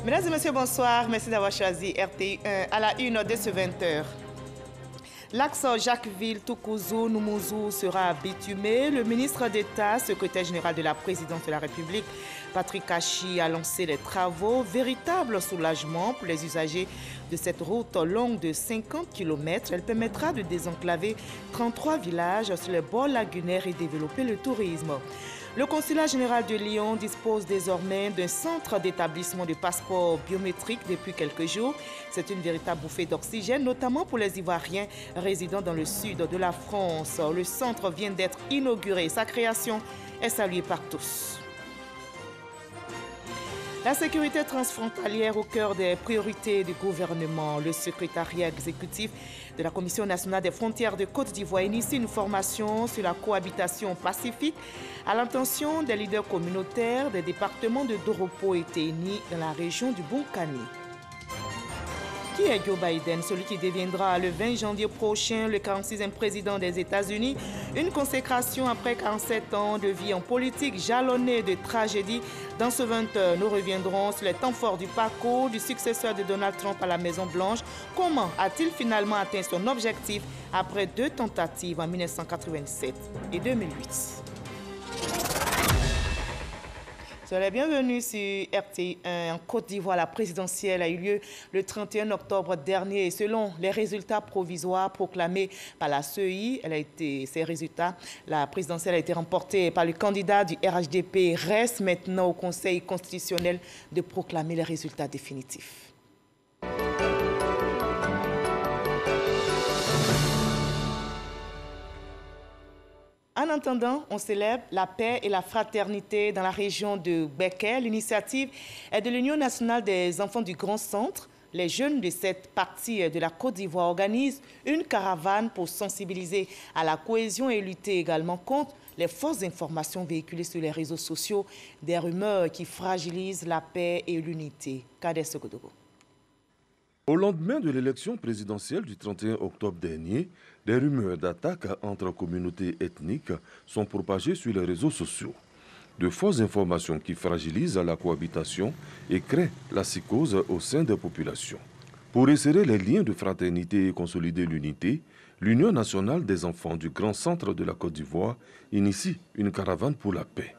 Mesdames et messieurs, bonsoir. Merci d'avoir choisi RTI 1 à la une de ce 20h. L'axe Jacquesville-Toukouzou-Noumouzou sera bitumé. Le ministre d'État, secrétaire général de la présidence de la République, Patrick Kachi, a lancé les travaux. Véritable soulagement pour les usagers de cette route longue de 50 km. Elle permettra de désenclaver 33 villages sur les bords lagunaires et développer le tourisme. Le consulat général de Lyon dispose désormais d'un centre d'établissement de passeports biométriques depuis quelques jours. C'est une véritable bouffée d'oxygène, notamment pour les Ivoiriens résidant dans le sud de la France. Le centre vient d'être inauguré. Sa création est saluée par tous. La sécurité transfrontalière au cœur des priorités du gouvernement. Le secrétariat exécutif de la Commission nationale des frontières de Côte d'Ivoire initie une formation sur la cohabitation pacifique à l'intention des leaders communautaires des départements de Doropo et Téni dans la région du Bonkani. Qui est Joe Biden, celui qui deviendra le 20 janvier prochain le 46e président des États-Unis? Une consécration après 47 ans de vie en politique jalonnée de tragédies. Dans ce 20h, nous reviendrons sur les temps forts du parcours du successeur de Donald Trump à la Maison-Blanche. Comment a-t-il finalement atteint son objectif après 2 tentatives en 1987 et 2008? Soyez les bienvenus sur RTI 1 en Côte d'Ivoire. La présidentielle a eu lieu le 31 octobre dernier. Et selon les résultats provisoires proclamés par la CEI, la présidentielle a été remportée par le candidat du RHDP. Reste maintenant au Conseil constitutionnel de proclamer les résultats définitifs. En attendant, on célèbre la paix et la fraternité dans la région de Béké. L'initiative est de l'Union nationale des enfants du Grand Centre. Les jeunes de cette partie de la Côte d'Ivoire organisent une caravane pour sensibiliser à la cohésion et lutter également contre les fausses informations véhiculées sur les réseaux sociaux, des rumeurs qui fragilisent la paix et l'unité. Kader Sogodogo. Au lendemain de l'élection présidentielle du 31 octobre dernier, des rumeurs d'attaques entre communautés ethniques sont propagées sur les réseaux sociaux. De fausses informations qui fragilisent la cohabitation et créent la psychose au sein des populations. Pour resserrer les liens de fraternité et consolider l'unité, l'Union nationale des enfants du Grand Centre de la Côte d'Ivoire initie une caravane pour la paix.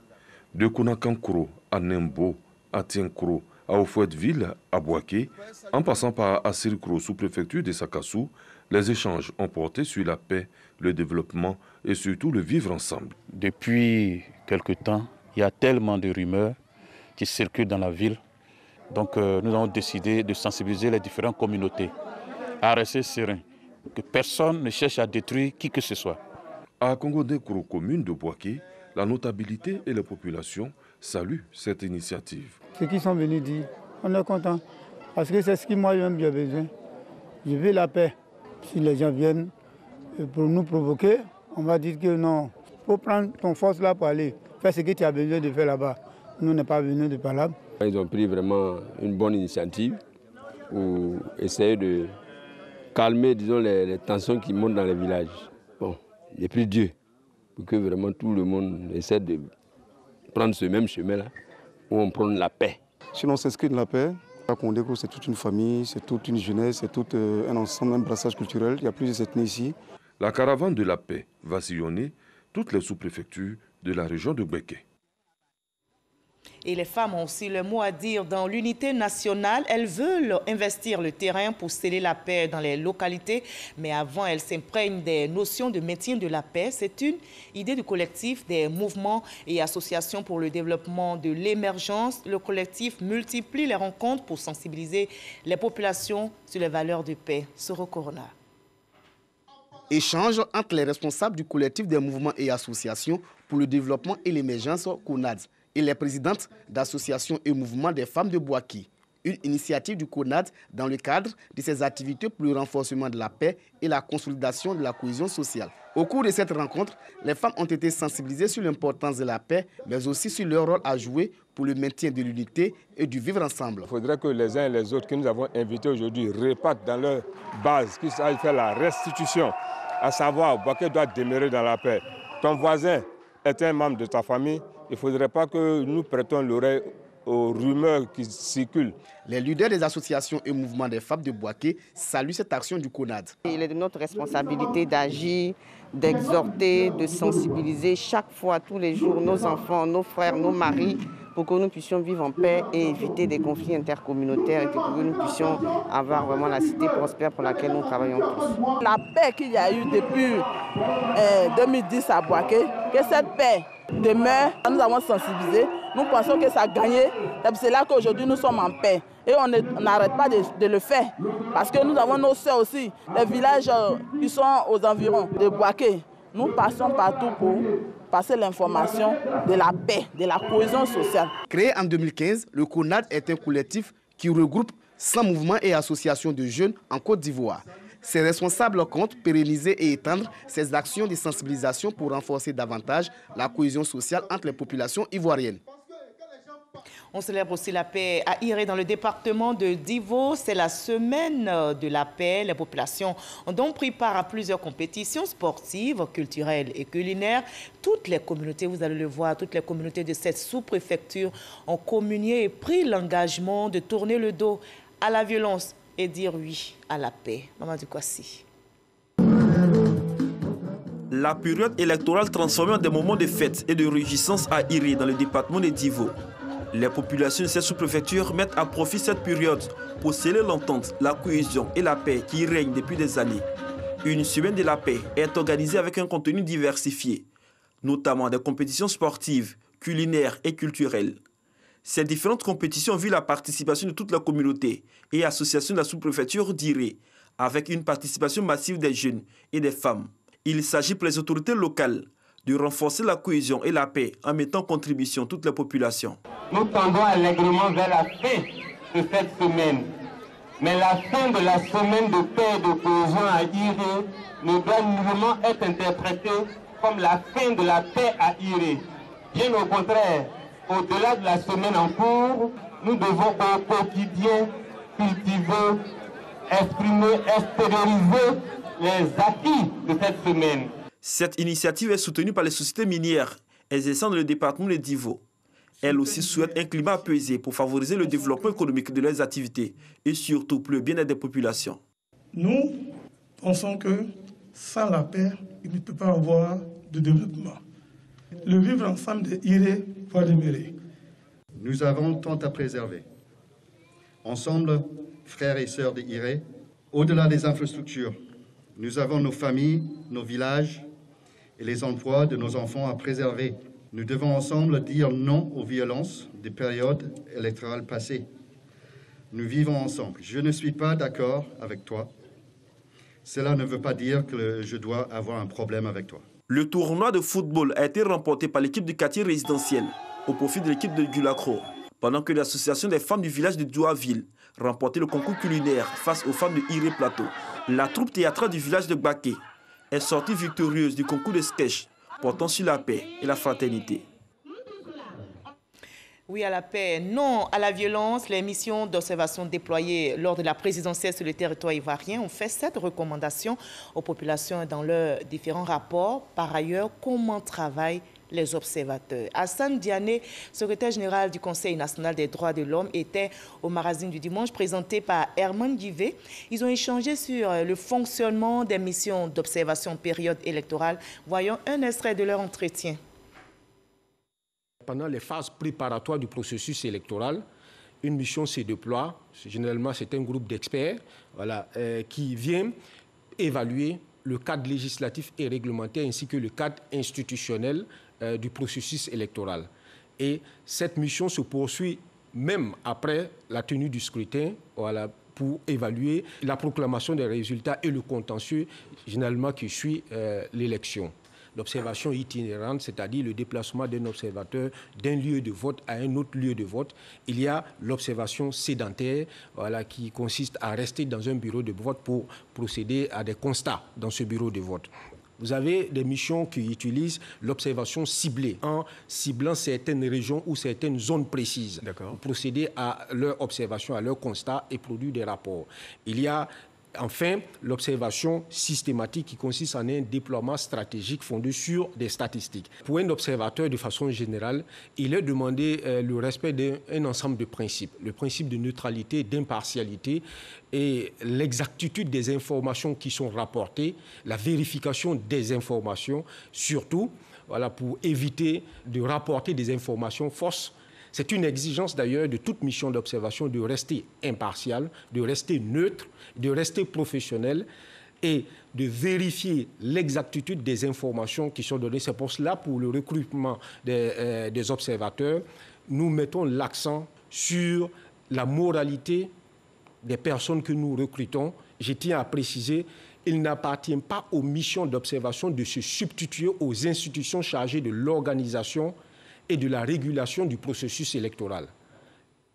De Konakankro à Nembo, à Tienкro, à Oufouetteville, à Boaké, en passant par Assirikro, sous-préfecture de Sakassou, les échanges ont porté sur la paix, le développement et surtout le vivre ensemble. Depuis quelque temps, il y a tellement de rumeurs qui circulent dans la ville. Donc nous avons décidé de sensibiliser les différentes communautés à rester sereins, que personne ne cherche à détruire qui que ce soit. À Kongo-Dekro, commune de Boaké, la notabilité et les populations saluent cette initiative. Ceux qui sont venus dire, on est content, parce que c'est ce que moi-même j'ai besoin. Je veux la paix. Si les gens viennent pour nous provoquer, on va dire que non, il faut prendre ton force là pour aller faire ce que tu as besoin de faire là-bas. Nous, on n'est pas venus de par là. Ils ont pris vraiment une bonne initiative pour essayer de calmer, disons, les tensions qui montent dans les villages. Bon, j'ai pris Dieu pour que vraiment tout le monde essaie de prendre ce même chemin-là, où on prend la paix. Si l'on s'inscrit dans la paix, à Kongo-Dekro, c'est toute une famille, c'est toute une jeunesse, c'est tout un ensemble, un brassage culturel. Il y a plusieurs ethnies ici. La caravane de la paix va sillonner toutes les sous-préfectures de la région de Béké. Et les femmes ont aussi le mot à dire dans l'unité nationale. Elles veulent investir le terrain pour sceller la paix dans les localités. Mais avant, elles s'imprègnent des notions de maintien de la paix. C'est une idée du collectif des mouvements et associations pour le développement de l'émergence. Le collectif multiplie les rencontres pour sensibiliser les populations sur les valeurs de paix. Soro Corona. Échange entre les responsables du collectif des mouvements et associations pour le développement et l'émergence CONAD et les présidentes d'associations et mouvements des femmes de Boaké. Une initiative du CONAD dans le cadre de ses activités pour le renforcement de la paix et la consolidation de la cohésion sociale. Au cours de cette rencontre, les femmes ont été sensibilisées sur l'importance de la paix, mais aussi sur leur rôle à jouer pour le maintien de l'unité et du vivre ensemble. Il faudrait que les uns et les autres que nous avons invités aujourd'hui repartent dans leur base, qu'ils aillent faire la restitution, à savoir, Boaké doit demeurer dans la paix. Ton voisin est un membre de ta famille, il ne faudrait pas que nous prêtons l'oreille aux rumeurs qui circulent. Les leaders des associations et mouvements des femmes de Bouaké saluent cette action du CONAD. Il est de notre responsabilité d'agir, d'exhorter, de sensibiliser chaque fois, tous les jours, nos enfants, nos frères, nos maris, pour que nous puissions vivre en paix et éviter des conflits intercommunautaires et pour que nous puissions avoir vraiment la cité prospère pour laquelle nous travaillons tous. La paix qu'il y a eu depuis 2010 à Bouaké, que cette paix demeure, nous avons sensibilisé, nous pensons que ça a gagné, c'est là qu'aujourd'hui nous sommes en paix. Et on n'arrête pas de le faire, parce que nous avons nos sœurs aussi, les villages qui sont aux environs de Bouaké. Nous passons partout pour passer l'information de la paix, de la cohésion sociale. Créé en 2015, le CONAD est un collectif qui regroupe 100 mouvements et associations de jeunes en Côte d'Ivoire. Ses responsables comptent pérenniser et étendre ces actions de sensibilisation pour renforcer davantage la cohésion sociale entre les populations ivoiriennes. On célèbre aussi la paix à Iré dans le département de Divo. C'est la semaine de la paix. Les populations ont donc pris part à plusieurs compétitions sportives, culturelles et culinaires. Toutes les communautés, vous allez le voir, toutes les communautés de cette sous-préfecture ont communié et pris l'engagement de tourner le dos à la violence et dire oui à la paix. Mamadou Kwasi. La période électorale transformée en des moments de fête et de réjouissance à Iré dans le département de Divo. Les populations de cette sous-préfecture mettent à profit cette période pour sceller l'entente, la cohésion et la paix qui règnent depuis des années. Une semaine de la paix est organisée avec un contenu diversifié, notamment des compétitions sportives, culinaires et culturelles. Ces différentes compétitions ont vu la participation de toute la communauté et associations de la sous-préfecture d'Iré, avec une participation massive des jeunes et des femmes. Il s'agit pour les autorités locales de renforcer la cohésion et la paix en mettant en contribution toutes les populations. Nous tendons allègrement vers la fin de cette semaine. Mais la fin de la semaine de paix et de cohésion à Iré ne doit nullement être interprétée comme la fin de la paix à Iré. Bien au contraire, au-delà de la semaine en cours, nous devons au quotidien cultiver, exprimer, extérioriser les acquis de cette semaine. Cette initiative est soutenue par les sociétés minières exerçant dans le département de Divo. Elles aussi souhaitent un climat apaisé pour favoriser le développement économique de leurs activités et surtout pour le bien-être des populations. Nous pensons que sans la paix, il ne peut pas y avoir de développement. Le vivre ensemble de Iré va demeurer. Nous avons tant à préserver. Ensemble, frères et sœurs de Iré, au-delà des infrastructures, nous avons nos familles, nos villages et les emplois de nos enfants à préserver. Nous devons ensemble dire non aux violences des périodes électorales passées. Nous vivons ensemble. Je ne suis pas d'accord avec toi. Cela ne veut pas dire que je dois avoir un problème avec toi. Le tournoi de football a été remporté par l'équipe du quartier résidentiel au profit de l'équipe de Gulacro, pendant que l'association des femmes du village de Douaville remportait le concours culinaire face aux femmes de Iré Plateau. La troupe théâtrale du village de Baké est sortie victorieuse du concours de sketch portant sur la paix et la fraternité. Oui à la paix, non à la violence. Les missions d'observation déployées lors de la présidentielle sur le territoire ivoirien ont fait cette recommandation aux populations dans leurs différents rapports. Par ailleurs, comment travaillent les observateurs? Hassan Diané, secrétaire général du Conseil national des droits de l'homme, était au magazine du dimanche présenté par Herman Guivet. Ils ont échangé sur le fonctionnement des missions d'observation période électorale. Voyons un extrait de leur entretien. Pendant les phases préparatoires du processus électoral, une mission se déploie. Généralement, c'est un groupe d'experts qui vient évaluer le cadre législatif et réglementaire ainsi que le cadre institutionnel du processus électoral. Et cette mission se poursuit même après la tenue du scrutin pour évaluer la proclamation des résultats et le contentieux généralement qui suit l'élection. L'observation itinérante, c'est-à-dire le déplacement d'un observateur d'un lieu de vote à un autre lieu de vote. Il y a l'observation sédentaire qui consiste à rester dans un bureau de vote pour procéder à des constats dans ce bureau de vote. Vous avez des missions qui utilisent l'observation ciblée, en ciblant certaines régions ou certaines zones précises pour procéder à leur observation, à leur constat et produire des rapports. Il y a Enfin, l'observation systématique qui consiste en un déploiement stratégique fondé sur des statistiques. Pour un observateur, de façon générale, il est demandé le respect d'un ensemble de principes. Le principe de neutralité, d'impartialité et l'exactitude des informations qui sont rapportées, la vérification des informations, surtout voilà, pour éviter de rapporter des informations fausses. C'est une exigence d'ailleurs de toute mission d'observation de rester impartial, de rester neutre, de rester professionnel et de vérifier l'exactitude des informations qui sont données. C'est pour cela, pour le recrutement des observateurs, nous mettons l'accent sur la moralité des personnes que nous recrutons. Je tiens à préciser, il n'appartient pas aux missions d'observation de se substituer aux institutions chargées de l'organisation et de la régulation du processus électoral.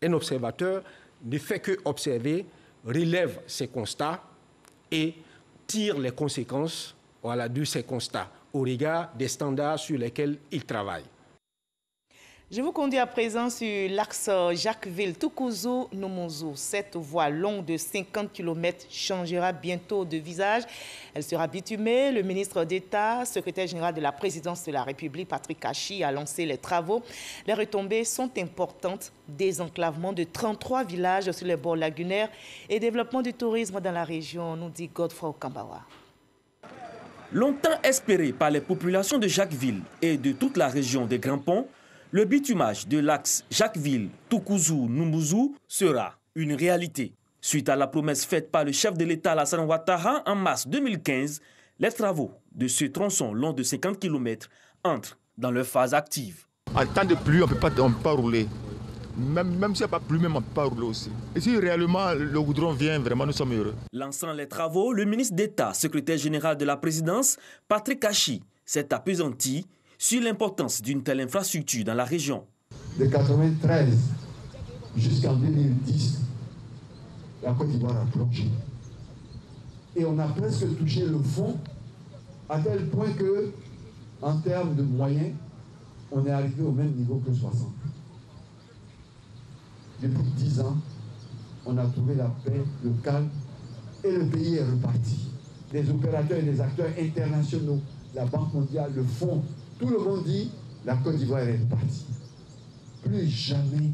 Un observateur ne fait que observer, relève ses constats et tire les conséquences de ces constats au regard des standards sur lesquels il travaille. Je vous conduis à présent sur l'axe Jacquesville-Toukouzou-Numuzou. Cette voie longue de 50 km changera bientôt de visage. Elle sera bitumée. Le ministre d'État, secrétaire général de la présidence de la République, Patrick Kachi, a lancé les travaux. Les retombées sont importantes. Désenclavement de 33 villages sur les bords lagunaires et développement du tourisme dans la région, nous dit Godefroy Okambawa. Longtemps espéré par les populations de Jacquesville et de toute la région des Grands Ponts, le bitumage de l'axe Jacquesville-Toukouzou-Numuzou sera une réalité. Suite à la promesse faite par le chef de l'État Alassane Ouattara en mars 2015, les travaux de ce tronçon long de 50 km entrent dans leur phase active. En temps de pluie, on ne peut pas rouler. Même s'il n'y a pas plu, même on ne peut pas rouler aussi. Et si réellement le goudron vient, vraiment nous sommes heureux. Lançant les travaux, le ministre d'État, secrétaire général de la présidence, Patrick Kachi, s'est appesanti sur l'importance d'une telle infrastructure dans la région. De 1993 jusqu'en 2010, la Côte d'Ivoire a plongé. Et on a presque touché le fond, à tel point que, en termes de moyens, on est arrivé au même niveau que 60. Depuis 10 ans, on a trouvé la paix, le calme, et le pays est reparti. Les opérateurs et les acteurs internationaux, la Banque mondiale, le Fonds, tout le monde dit la Côte d'Ivoire est repartie. Plus jamais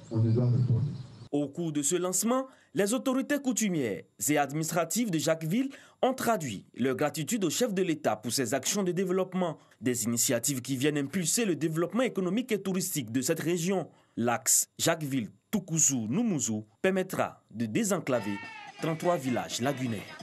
on ne doit retourner. Au cours de ce lancement, les autorités coutumières et administratives de Jacquesville ont traduit leur gratitude au chef de l'État pour ses actions de développement. Des initiatives qui viennent impulser le développement économique et touristique de cette région. L'axe Jacquesville-Toukouzou-Numuzou permettra de désenclaver 33 villages lagunaires.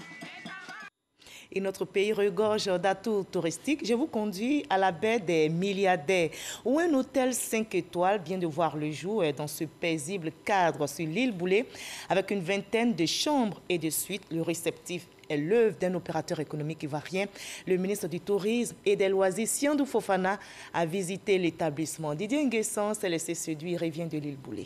Et notre pays regorge d'atouts touristiques. Je vous conduis à la baie des Milliardaires, où un hôtel 5 étoiles vient de voir le jour dans ce paisible cadre sur l'île Boulé, avec une vingtaine de chambres et de suites. Le réceptif est l'œuvre d'un opérateur économique ivoirien. Le ministre du Tourisme et des Loisirs, Siandou Fofana, a visité l'établissement. Didier Nguessan s'est laissé séduire et vient de l'île Boulé.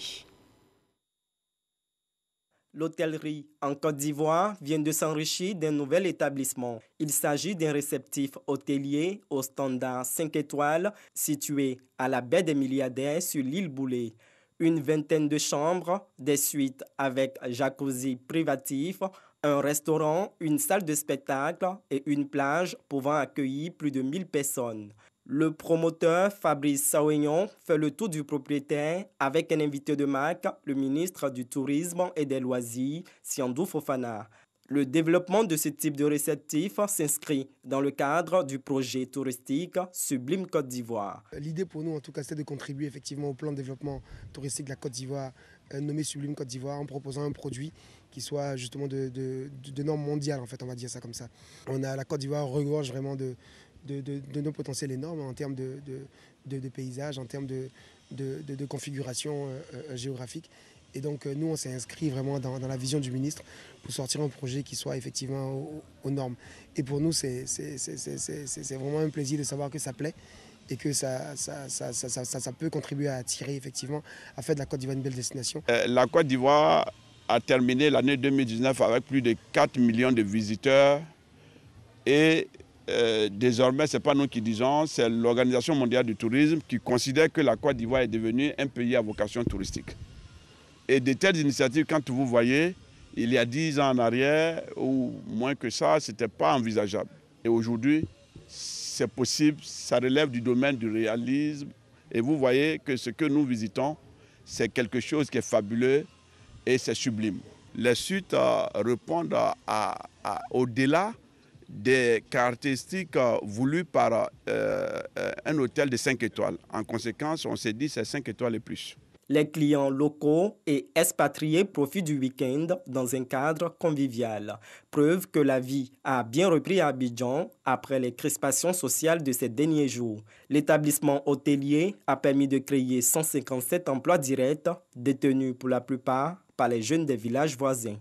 L'hôtellerie en Côte d'Ivoire vient de s'enrichir d'un nouvel établissement. Il s'agit d'un réceptif hôtelier au standard 5 étoiles situé à la baie des Milliardaires sur l'île Boulé. Une vingtaine de chambres, des suites avec jacuzzi privatif, un restaurant, une salle de spectacle et une plage pouvant accueillir plus de 1000 personnes. Le promoteur Fabrice Saoignon fait le tour du propriétaire avec un invité de marque, le ministre du Tourisme et des Loisirs, Siandou Fofana. Le développement de ce type de réceptif s'inscrit dans le cadre du projet touristique Sublime Côte d'Ivoire. L'idée pour nous, en tout cas, c'est de contribuer effectivement au plan de développement touristique de la Côte d'Ivoire, nommé Sublime Côte d'Ivoire, en proposant un produit qui soit justement de normes mondiales, en fait, on va dire ça comme ça. La Côte d'Ivoire regorge vraiment de nos potentiels énormes en termes de paysages, en termes de configuration géographique. Et donc, nous, on s'est inscrit vraiment dans la vision du ministre pour sortir un projet qui soit effectivement aux normes. Et pour nous, c'est vraiment un plaisir de savoir que ça plaît et que ça peut contribuer à attirer, effectivement, à faire de la Côte d'Ivoire une belle destination. La Côte d'Ivoire a terminé l'année 2019 avec plus de 4 millions de visiteurs et désormais, ce n'est pas nous qui disons, c'est l'Organisation mondiale du tourisme qui considère que la Côte d'Ivoire est devenue un pays à vocation touristique. Et de telles initiatives, quand vous voyez, Il y a 10 ans en arrière, ou moins que ça, ce n'était pas envisageable. Et aujourd'hui, c'est possible, ça relève du domaine du réalisme. Et vous voyez que ce que nous visitons, c'est quelque chose qui est fabuleux et c'est sublime. Les suites répondent au-delà des caractéristiques voulues par un hôtel de 5 étoiles. En conséquence, on s'est dit c'est 5 étoiles et plus. Les clients locaux et expatriés profitent du week-end dans un cadre convivial. Preuve que la vie a bien repris à Abidjan après les crispations sociales de ces derniers jours. L'établissement hôtelier a permis de créer 157 emplois directs, détenus pour la plupart par les jeunes des villages voisins.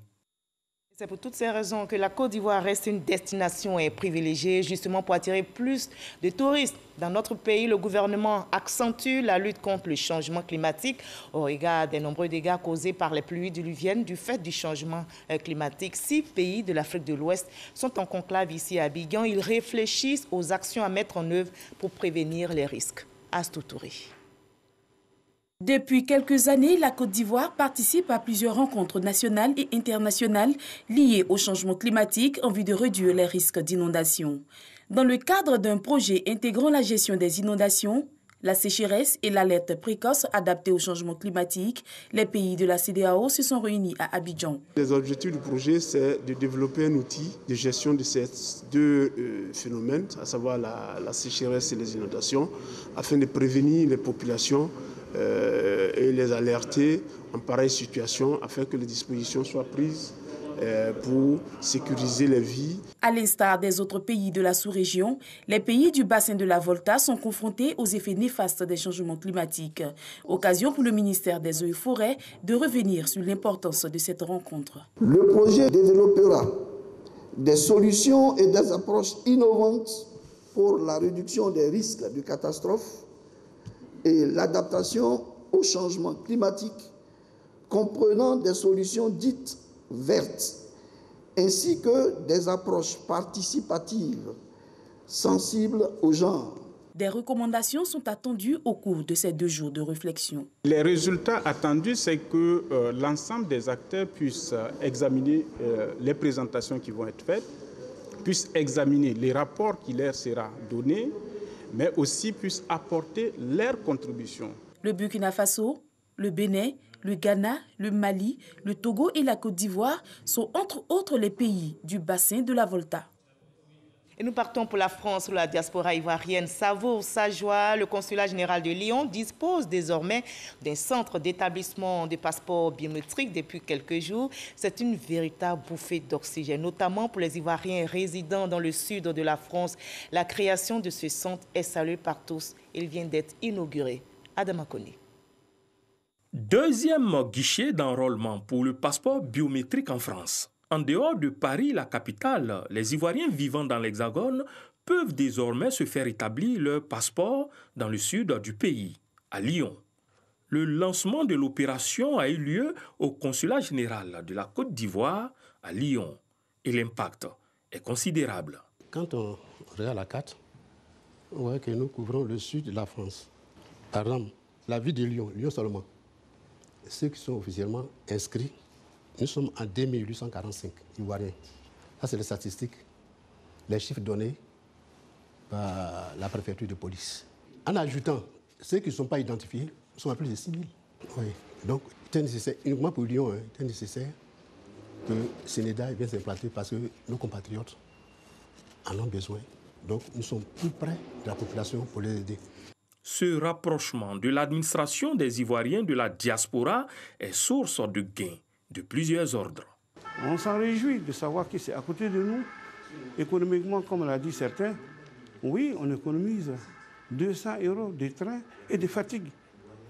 C'est pour toutes ces raisons que la Côte d'Ivoire reste une destination privilégiée, justement pour attirer plus de touristes. Dans notre pays, le gouvernement accentue la lutte contre le changement climatique au regard des nombreux dégâts causés par les pluies diluviennes du fait du changement climatique. 6 pays de l'Afrique de l'Ouest sont en conclave ici à Abidjan. Ils réfléchissent aux actions à mettre en œuvre pour prévenir les risques. Astou Touré. Depuis quelques années, la Côte d'Ivoire participe à plusieurs rencontres nationales et internationales liées au changement climatique en vue de réduire les risques d'inondation. Dans le cadre d'un projet intégrant la gestion des inondations, la sécheresse et l'alerte précoce adaptée au changement climatique, les pays de la CEDEAO se sont réunis à Abidjan. Les objectifs du projet, c'est de développer un outil de gestion de ces deux phénomènes, à savoir la sécheresse et les inondations, afin de prévenir les populations et les alerter en pareille situation afin que les dispositions soient prises pour sécuriser les vies. À l'instar des autres pays de la sous-région, les pays du bassin de la Volta sont confrontés aux effets néfastes des changements climatiques. Occasion pour le ministère des Eaux et Forêts de revenir sur l'importance de cette rencontre. Le projet développera des solutions et des approches innovantes pour la réduction des risques de catastrophes et l'adaptation au changement climatique, comprenant des solutions dites vertes, ainsi que des approches participatives sensibles au genre. Des recommandations sont attendues au cours de ces 2 jours de réflexion. Les résultats attendus, c'est que l'ensemble des acteurs puissent examiner les présentations qui vont être faites, puissent examiner les rapports qui leur seront donnés, mais aussi puissent apporter leur contribution. Le Burkina Faso, le Bénin, le Ghana, le Mali, le Togo et la Côte d'Ivoire sont entre autres les pays du bassin de la Volta. Et nous partons pour la France où la diaspora ivoirienne savoure sa joie. Le consulat général de Lyon dispose désormais d'un centre d'établissement de passeports biométriques depuis quelques jours. C'est une véritable bouffée d'oxygène, notamment pour les Ivoiriens résidant dans le sud de la France. La création de ce centre est saluée par tous. Il vient d'être inauguré. Adam Akoni. Deuxième guichet d'enrôlement pour le passeport biométrique en France. En dehors de Paris, la capitale, les Ivoiriens vivant dans l'Hexagone peuvent désormais se faire établir leur passeport dans le sud du pays, à Lyon. Le lancement de l'opération a eu lieu au consulat général de la Côte d'Ivoire à Lyon et l'impact est considérable. Quand on regarde la carte, on voit que nous couvrons le sud de la France. Par exemple, la ville de Lyon, Lyon seulement, ceux qui sont officiellement inscrits, nous sommes en 2845 Ivoiriens. Ça, c'est les statistiques, les chiffres donnés par la préfecture de police. En ajoutant ceux qui ne sont pas identifiés, nous sommes à plus de 6 000. Oui. Donc, il est nécessaire, uniquement pour Lyon, il est nécessaire que Sénéda vienne s'implanter parce que nos compatriotes en ont besoin. Donc, nous sommes plus près de la population pour les aider. Ce rapprochement de l'administration des Ivoiriens de la diaspora est source de gains de plusieurs ordres. On s'en réjouit de savoir que c'est à côté de nous. Économiquement, comme l'a dit certains, oui, on économise 200 € de train et de fatigue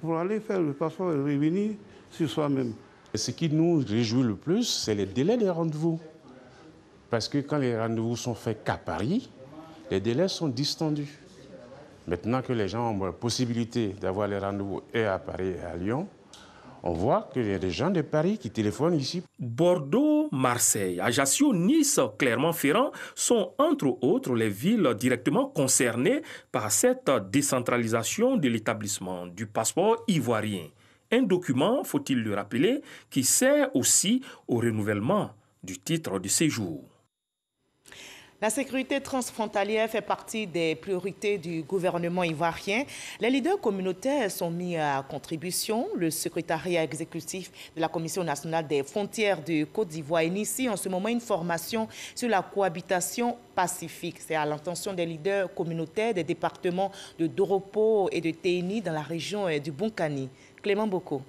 pour aller faire le passeport et revenir sur soi-même. Ce qui nous réjouit le plus, c'est les délais des rendez-vous. Parce que quand les rendez-vous sont faits qu'à Paris, les délais sont distendus. Maintenant que les gens ont la possibilité d'avoir les rendez-vous et à Paris et à Lyon, on voit qu'il y a des gens de Paris qui téléphonent ici. Bordeaux, Marseille, Ajaccio, Nice, Clermont-Ferrand sont entre autres les villes directement concernées par cette décentralisation de l'établissement du passeport ivoirien. Un document, faut-il le rappeler, qui sert aussi au renouvellement du titre de séjour. La sécurité transfrontalière fait partie des priorités du gouvernement ivoirien. Les leaders communautaires sont mis à contribution. Le secrétariat exécutif de la Commission nationale des frontières de Côte d'Ivoire initie en ce moment une formation sur la cohabitation pacifique. C'est à l'intention des leaders communautaires des départements de Doropo et de Téni dans la région du Bonkani. Clément Boko.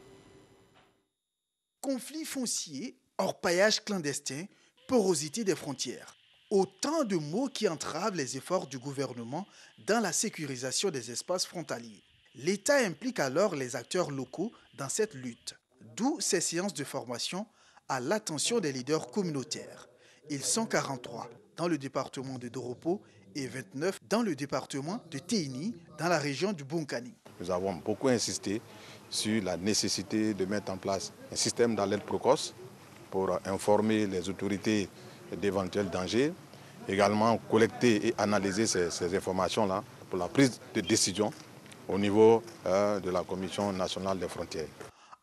Conflits fonciers, orpaillage clandestin, porosité des frontières. Autant de mots qui entravent les efforts du gouvernement dans la sécurisation des espaces frontaliers. L'État implique alors les acteurs locaux dans cette lutte, d'où ces séances de formation à l'attention des leaders communautaires. Ils sont 43 dans le département de Doropo et 29 dans le département de Téni, dans la région du Bonkani. Nous avons beaucoup insisté sur la nécessité de mettre en place un système d'alerte précoce pour informer les autorités d'éventuels dangers, également collecter et analyser ces informations-là pour la prise de décision au niveau de la Commission nationale des frontières.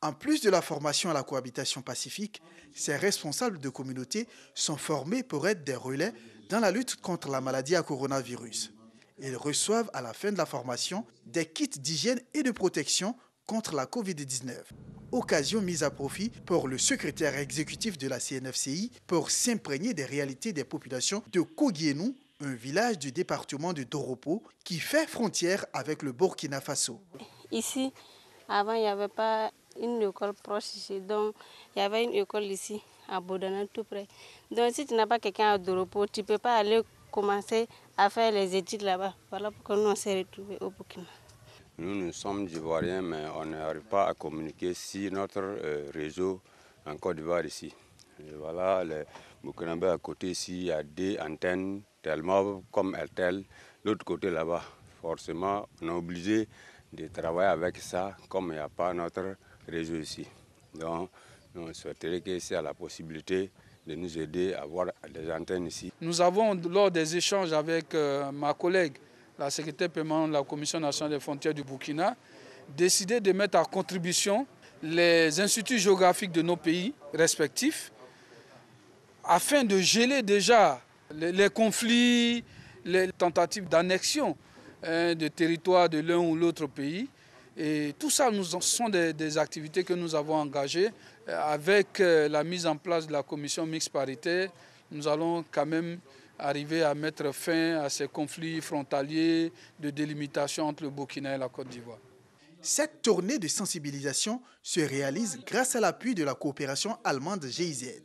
En plus de la formation à la cohabitation pacifique, ces responsables de communauté sont formés pour être des relais dans la lutte contre la maladie à coronavirus. Ils reçoivent à la fin de la formation des kits d'hygiène et de protection contre la Covid-19. Occasion mise à profit pour le secrétaire exécutif de la CNFCI pour s'imprégner des réalités des populations de Kogienou, un village du département de Doropo qui fait frontière avec le Burkina Faso. Ici, avant, il n'y avait pas une école proche ici, donc il y avait une école ici, à Bodana, tout près. Donc si tu n'as pas quelqu'un à Doropo, tu ne peux pas aller commencer à faire les études là-bas. Voilà pourquoi nous on s'est retrouvés au Burkina. Nous sommes Ivoiriens, mais on n'arrive pas à communiquer sur notre réseau en Côte d'Ivoire ici. Et voilà, les Burkinabés à côté ici, il y a des antennes, tellement comme RTL, l'autre côté là-bas. Forcément, on est obligé de travailler avec ça, comme il n'y a pas notre réseau ici. Donc, on souhaiterait qu'il y ait la possibilité de nous aider à avoir des antennes ici. Nous avons, lors des échanges avec ma collègue, la secrétaire permanente de la Commission nationale des frontières du Burkina, décidé de mettre à contribution les instituts géographiques de nos pays respectifs afin de geler déjà les conflits, les tentatives d'annexion de territoires de l'un ou l'autre pays. Et tout ça sont des activités que nous avons engagées. Avec la mise en place de la commission mixte paritaire, nous allons quand même arriver à mettre fin à ces conflits frontaliers de délimitation entre le Burkina et la Côte d'Ivoire. Cette tournée de sensibilisation se réalise grâce à l'appui de la coopération allemande GIZ.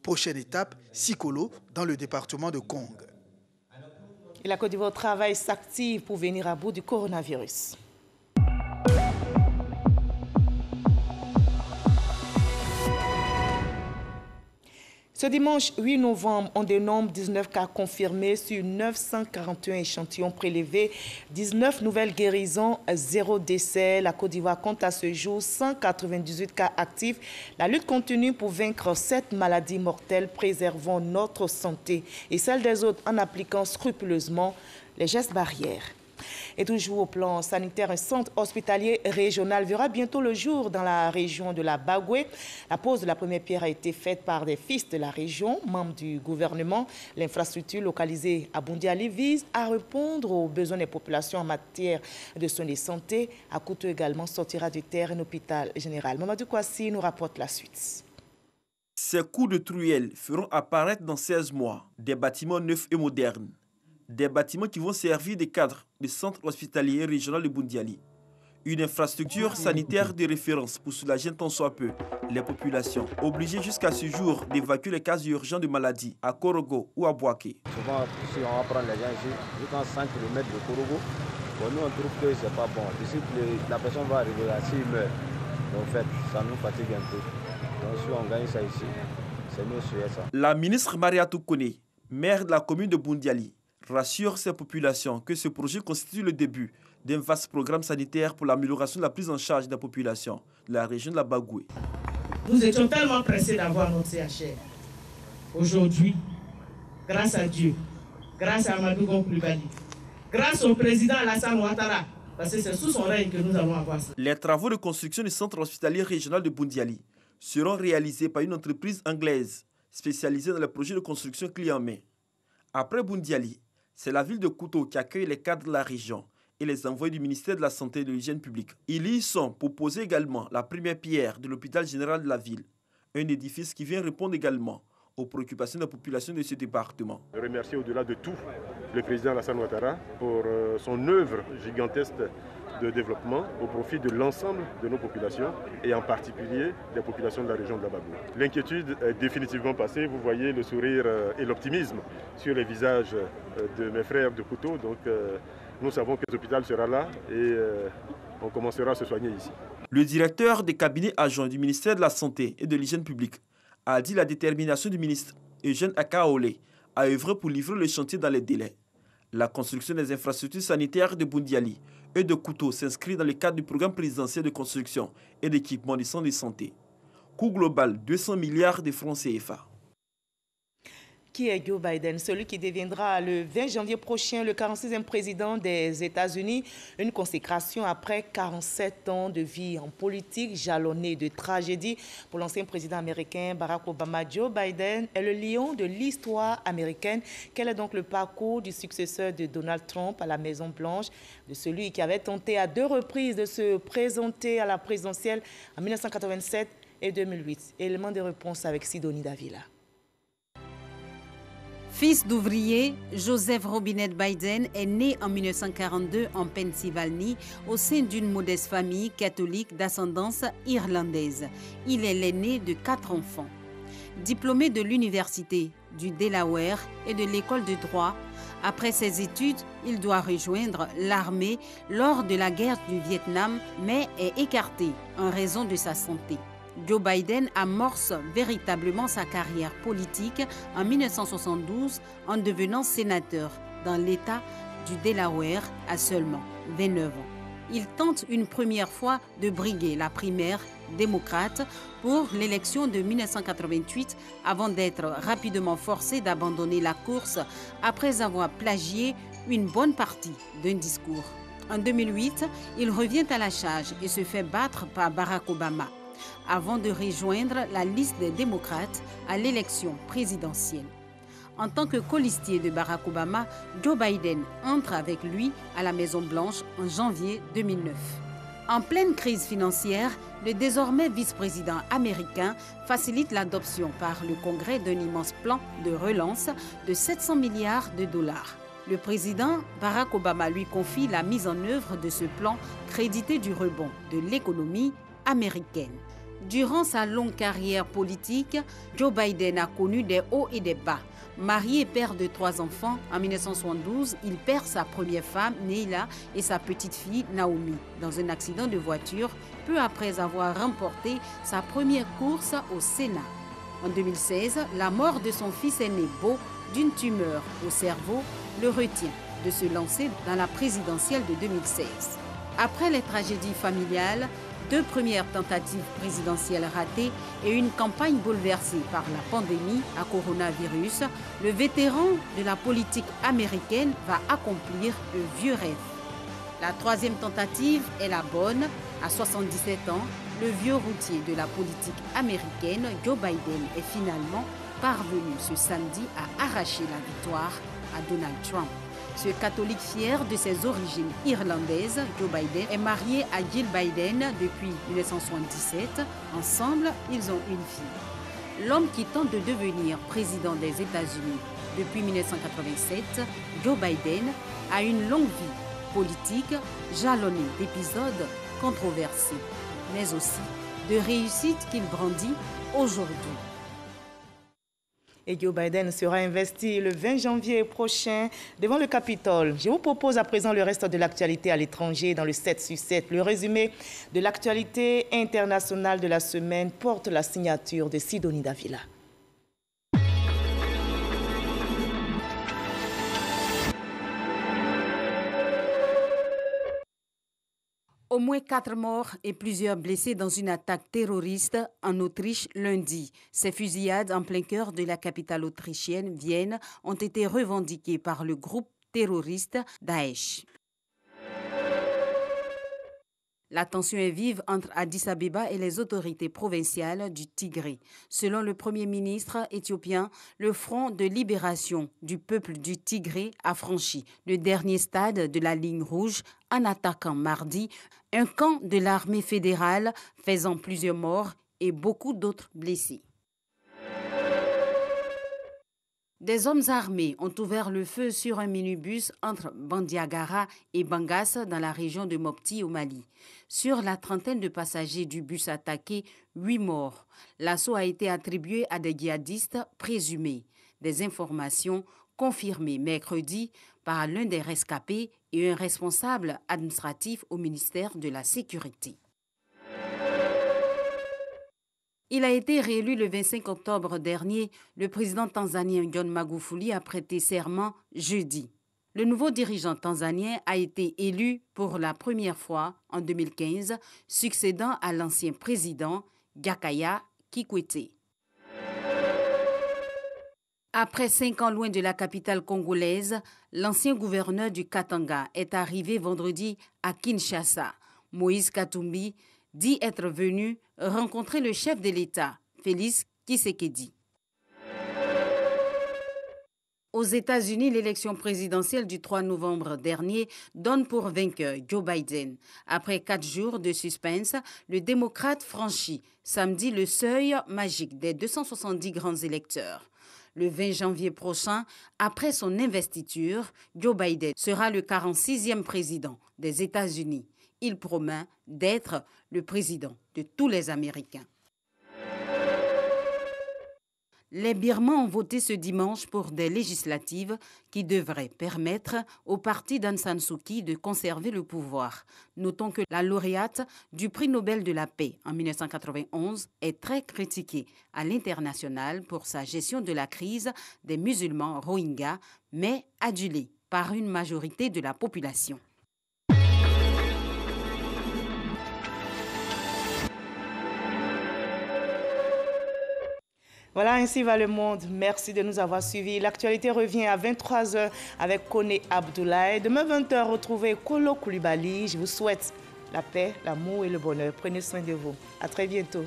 Prochaine étape, Sikolo, dans le département de Kong. Et la Côte d'Ivoire travaille s'active pour venir à bout du coronavirus. Ce dimanche 8 novembre, on dénombre 19 cas confirmés sur 941 échantillons prélevés, 19 nouvelles guérisons, 0 décès. La Côte d'Ivoire compte à ce jour 198 cas actifs. La lutte continue pour vaincre cette maladie mortelle. Préservons notre santé et celle des autres en appliquant scrupuleusement les gestes barrières. Et toujours au plan sanitaire, un centre hospitalier régional verra bientôt le jour dans la région de la Bagoué. La pose de la première pierre a été faite par des fils de la région, membres du gouvernement. L'infrastructure localisée à Boundiali vise à répondre aux besoins des populations en matière de soins de santé. À Koutou également sortira de terre un hôpital général. Mamadou Kouassi nous rapporte la suite. Ces coups de truelle feront apparaître dans 16 mois des bâtiments neufs et modernes. Des bâtiments qui vont servir de cadre du centre hospitalier régional de Boundiali. Une infrastructure sanitaire de référence pour soulager tant soit peu les populations, obligées jusqu'à ce jour d'évacuer les cas urgents de maladies à Korogo ou à Bouaké. Souvent, si on va prendre les gens ici, jusqu'à 100 km de Korogo, pour nous on trouve que c'est pas bon. Ici, la personne va arriver là, s'il meurt. Donc, en fait, ça nous fatigue un peu. Donc, si on gagne ça ici, c'est mieux sur ça. La ministre Maria Toukone, maire de la commune de Boundiali, rassure ces populations que ce projet constitue le début d'un vaste programme sanitaire pour l'amélioration de la prise en charge des populations de la région de la Bagoué. Nous étions tellement pressés d'avoir notre CHR. Aujourd'hui, grâce à Dieu, grâce à Amadou Gon Coulibaly, grâce au président Alassane Ouattara, Parce que c'est sous son règne que nous allons avoir ça. Les travaux de construction du centre hospitalier régional de Boundiali seront réalisés par une entreprise anglaise spécialisée dans les projets de construction clé en main. Après Boundiali, c'est la ville de Kouto qui accueille les cadres de la région et les envoyés du ministère de la Santé et de l'Hygiène publique. Ils y sont pour poser également la première pierre de l'hôpital général de la ville, un édifice qui vient répondre également aux préoccupations de la population de ce département. Je remercie au-delà de tout le président Alassane Ouattara pour son œuvre gigantesque de développement au profit de l'ensemble de nos populations et en particulier des populations de la région de la Babou. L'inquiétude est définitivement passée, vous voyez le sourire et l'optimisme sur les visages de mes frères de Kouto, donc nous savons que l'hôpital sera là et on commencera à se soigner ici. Le directeur des cabinets adjoints du ministère de la Santé et de l'Hygiène publique a dit la détermination du ministre Eugène Akaole à œuvrer pour livrer le chantier dans les délais. La construction des infrastructures sanitaires de Boundiali et de Kouto s'inscrit dans le cadre du programme présidentiel de construction et d'équipement des centres de santé. Coût global 200 milliards de francs CFA. Qui est Joe Biden, celui qui deviendra le 20 janvier prochain le 46e président des États-Unis. Une consécration après 47 ans de vie en politique, jalonnée de tragédies. Pour l'ancien président américain Barack Obama, Joe Biden est le lion de l'histoire américaine. Quel est donc le parcours du successeur de Donald Trump à la Maison-Blanche, de celui qui avait tenté à 2 reprises de se présenter à la présidentielle en 1987 et 2008? Élément de réponse avec Sidonie Davila. Fils d'ouvrier, Joseph Robinette Biden est né en 1942 en Pennsylvanie au sein d'une modeste famille catholique d'ascendance irlandaise. Il est l'aîné de 4 enfants. Diplômé de l'université du Delaware et de l'école de droit, après ses études, il doit rejoindre l'armée lors de la guerre du Vietnam, mais est écarté en raison de sa santé. Joe Biden amorce véritablement sa carrière politique en 1972 en devenant sénateur dans l'État du Delaware à seulement 29 ans. Il tente une première fois de briguer la primaire démocrate pour l'élection de 1988 avant d'être rapidement forcé d'abandonner la course après avoir plagié une bonne partie d'un discours. En 2008, il revient à la charge et se fait battre par Barack Obama, avant de rejoindre la liste des démocrates à l'élection présidentielle. En tant que colistier de Barack Obama, Joe Biden entre avec lui à la Maison-Blanche en janvier 2009. En pleine crise financière, le désormais vice-président américain facilite l'adoption par le Congrès d'un immense plan de relance de 700 milliards de dollars. Le président Barack Obama lui confie la mise en œuvre de ce plan crédité du rebond de l'économie américaine. Durant sa longue carrière politique, Joe Biden a connu des hauts et des bas. Marié et père de 3 enfants, en 1972, il perd sa première femme, Neila, et sa petite-fille, Naomi, dans un accident de voiture, peu après avoir remporté sa première course au Sénat. En 2016, la mort de son fils aîné, Beau, d'une tumeur au cerveau, le retient de se lancer dans la présidentielle de 2016. Après les tragédies familiales, 2 premières tentatives présidentielles ratées et une campagne bouleversée par la pandémie à coronavirus, le vétéran de la politique américaine va accomplir un vieux rêve. La 3e tentative est la bonne. À 77 ans, le vieux routier de la politique américaine, Joe Biden, est finalement parvenu ce samedi à arracher la victoire à Donald Trump. Ce catholique fier de ses origines irlandaises, Joe Biden, est marié à Jill Biden depuis 1977. Ensemble, ils ont une fille. L'homme qui tente de devenir président des États-Unis depuis 1987, Joe Biden, a une longue vie politique jalonnée d'épisodes controversés, mais aussi de réussites qu'il brandit aujourd'hui. Et Joe Biden sera investi le 20 janvier prochain devant le Capitole. Je vous propose à présent le reste de l'actualité à l'étranger dans le 7 sur 7. Le résumé de l'actualité internationale de la semaine porte la signature de Sidonie Davila. Au moins 4 morts et plusieurs blessés dans une attaque terroriste en Autriche lundi. Ces fusillades en plein cœur de la capitale autrichienne, Vienne, ont été revendiquées par le groupe terroriste Daesh. La tension est vive entre Addis Abeba et les autorités provinciales du Tigré. Selon le Premier ministre éthiopien, le Front de libération du peuple du Tigré a franchi le dernier stade de la ligne rouge en attaquant mardi un camp de l'armée fédérale, faisant plusieurs morts et beaucoup d'autres blessés. Des hommes armés ont ouvert le feu sur un minibus entre Bandiagara et Bangass dans la région de Mopti au Mali. Sur la trentaine de passagers du bus attaqué, 8 morts. L'assaut a été attribué à des djihadistes présumés. Des informations confirmées mercredi par l'un des rescapés et un responsable administratif au ministère de la Sécurité. Il a été réélu le 25 octobre dernier. Le président tanzanien John Magufuli a prêté serment jeudi. Le nouveau dirigeant tanzanien a été élu pour la première fois en 2015, succédant à l'ancien président Jakaya Kikwete. Après 5 ans loin de la capitale congolaise, l'ancien gouverneur du Katanga est arrivé vendredi à Kinshasa. Moïse Katumbi dit être venu rencontrer le chef de l'État, Félix Tshisekedi. Aux États-Unis, l'élection présidentielle du 3 novembre dernier donne pour vainqueur Joe Biden. Après 4 jours de suspense, le démocrate franchit samedi le seuil magique des 270 grands électeurs. Le 20 janvier prochain, après son investiture, Joe Biden sera le 46e président des États-Unis. Il promet d'être le président de tous les Américains. Les Birmans ont voté ce dimanche pour des législatives qui devraient permettre au parti d'Aung San Suu Kyi de conserver le pouvoir. Notons que la lauréate du prix Nobel de la paix en 1991 est très critiquée à l'international pour sa gestion de la crise des musulmans Rohingyas, mais adulée par une majorité de la population. Voilà, ainsi va le monde. Merci de nous avoir suivis. L'actualité revient à 23h avec Koné Abdoulaye. Demain 20h, retrouvez Kolo Koulibaly. Je vous souhaite la paix, l'amour et le bonheur. Prenez soin de vous. À très bientôt.